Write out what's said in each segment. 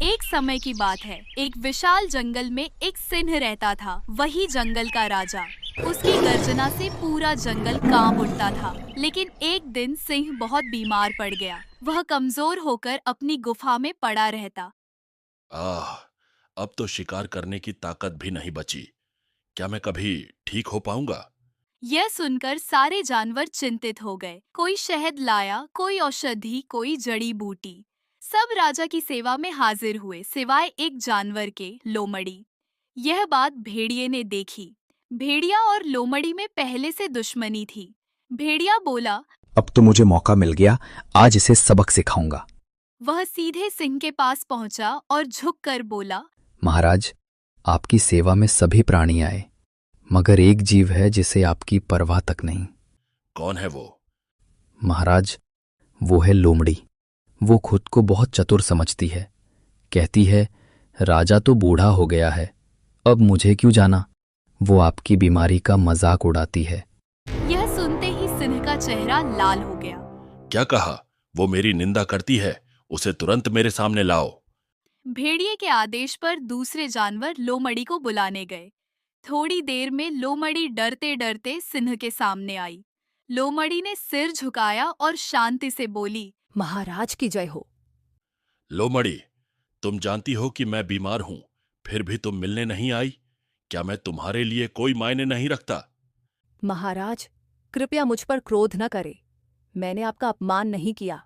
एक समय की बात है। एक विशाल जंगल में एक सिंह रहता था, वही जंगल का राजा। उसकी गर्जना से पूरा जंगल कांप उठता था। लेकिन एक दिन सिंह बहुत बीमार पड़ गया। वह कमजोर होकर अपनी गुफा में पड़ा रहता। आह, अब तो शिकार करने की ताकत भी नहीं बची। क्या मैं कभी ठीक हो पाऊंगा? यह सुनकर सारे जानवर चिंतित हो गए। कोई शहद लाया, कोई औषधि, कोई जड़ी बूटी। सब राजा की सेवा में हाजिर हुए, सिवाय एक जानवर के, लोमड़ी। यह बात भेड़िए ने देखी। भेड़िया और लोमड़ी में पहले से दुश्मनी थी। भेड़िया बोला। अब तो मुझे मौका मिल गया, आज इसे सबक सिखाऊंगा। वह सीधे सिंह के पास पहुंचा और झुककर बोला। महाराज, आपकी सेवा में सभी प्राणी आए, मगर एक जीव है जिसे आपकी परवाह तक नहीं। कौन है वो? महाराज, वो है लोमड़ी। वो खुद को बहुत चतुर समझती है। कहती है, राजा तो बूढ़ा हो गया है, अब मुझे क्यों जाना। वो आपकी बीमारी का मजाक उड़ाती है। यह सुनते ही सिंह का चेहरा लाल हो गया। क्या कहा? वो मेरी निंदा करती है, उसे तुरंत मेरे सामने लाओ। भेड़िए के आदेश पर दूसरे जानवर लोमड़ी को बुलाने गए। थोड़ी देर में लोमड़ी डरते डरते सिंह के सामने आई। लोमड़ी ने सिर झुकाया और शांति से बोली। महाराज की जय हो। लोमड़ी, तुम जानती हो कि मैं बीमार हूं, फिर भी तुम मिलने नहीं आई। क्या मैं तुम्हारे लिए कोई मायने नहीं रखता? महाराज, कृपया मुझ पर क्रोध न करें। मैंने आपका अपमान नहीं किया।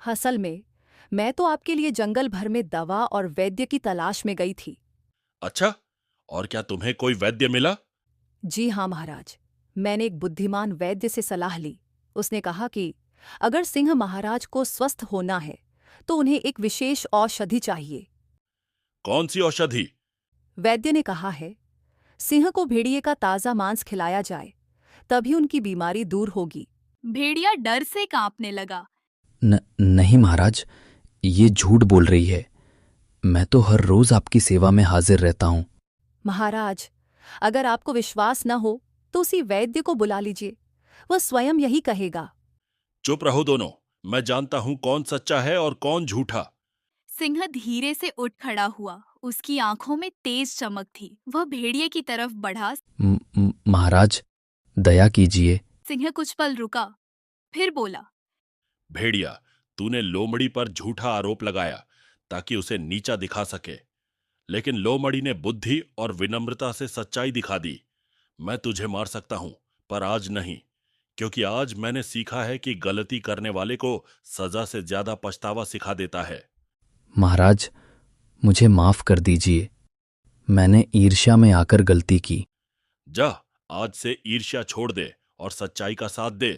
असल में मैं तो आपके लिए जंगल भर में दवा और वैद्य की तलाश में गई थी। अच्छा, और क्या तुम्हें कोई वैद्य मिला? जी हाँ महाराज, मैंने एक बुद्धिमान वैद्य से सलाह ली। उसने कहा कि अगर सिंह महाराज को स्वस्थ होना है तो उन्हें एक विशेष औषधि चाहिए। कौन सी औषधि? वैद्य ने कहा है, सिंह को भेड़िए का ताज़ा मांस खिलाया जाए, तभी उनकी बीमारी दूर होगी। भेड़िया डर से कांपने लगा। नहीं महाराज, ये झूठ बोल रही है। मैं तो हर रोज आपकी सेवा में हाजिर रहता हूँ। महाराज, अगर आपको विश्वास न हो तो उसी वैद्य को बुला लीजिए, वह स्वयं यही कहेगा। चुप रहो दोनों, मैं जानता हूं कौन सच्चा है और कौन झूठा। सिंह धीरे से उठ खड़ा हुआ। उसकी आंखों में तेज चमक थी। वह भेड़िए की तरफ बढ़ा। महाराज, दया कीजिए। सिंह कुछ पल रुका, फिर बोला। भेड़िया, तूने लोमड़ी पर झूठा आरोप लगाया ताकि उसे नीचा दिखा सके, लेकिन लोमड़ी ने बुद्धि और विनम्रता से सच्चाई दिखा दी। मैं तुझे मार सकता हूं, पर आज नहीं, क्योंकि आज मैंने सीखा है कि गलती करने वाले को सजा से ज्यादा पछतावा सिखा देता है। महाराज, मुझे माफ कर दीजिए। मैंने ईर्ष्या में आकर गलती की। जा, आज से ईर्ष्या छोड़ दे और सच्चाई का साथ दे।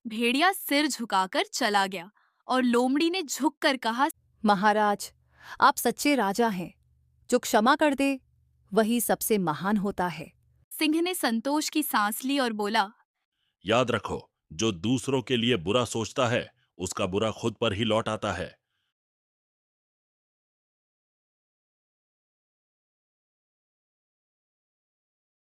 भेड़िया सिर झुकाकर चला गया और लोमड़ी ने झुककर कहा। महाराज, आप सच्चे राजा हैं। जो क्षमा कर दे वही सबसे महान होता है। सिंह ने संतोष की सांस ली और बोला। याद रखो, जो दूसरों के लिए बुरा सोचता है उसका बुरा खुद पर ही लौट आता है।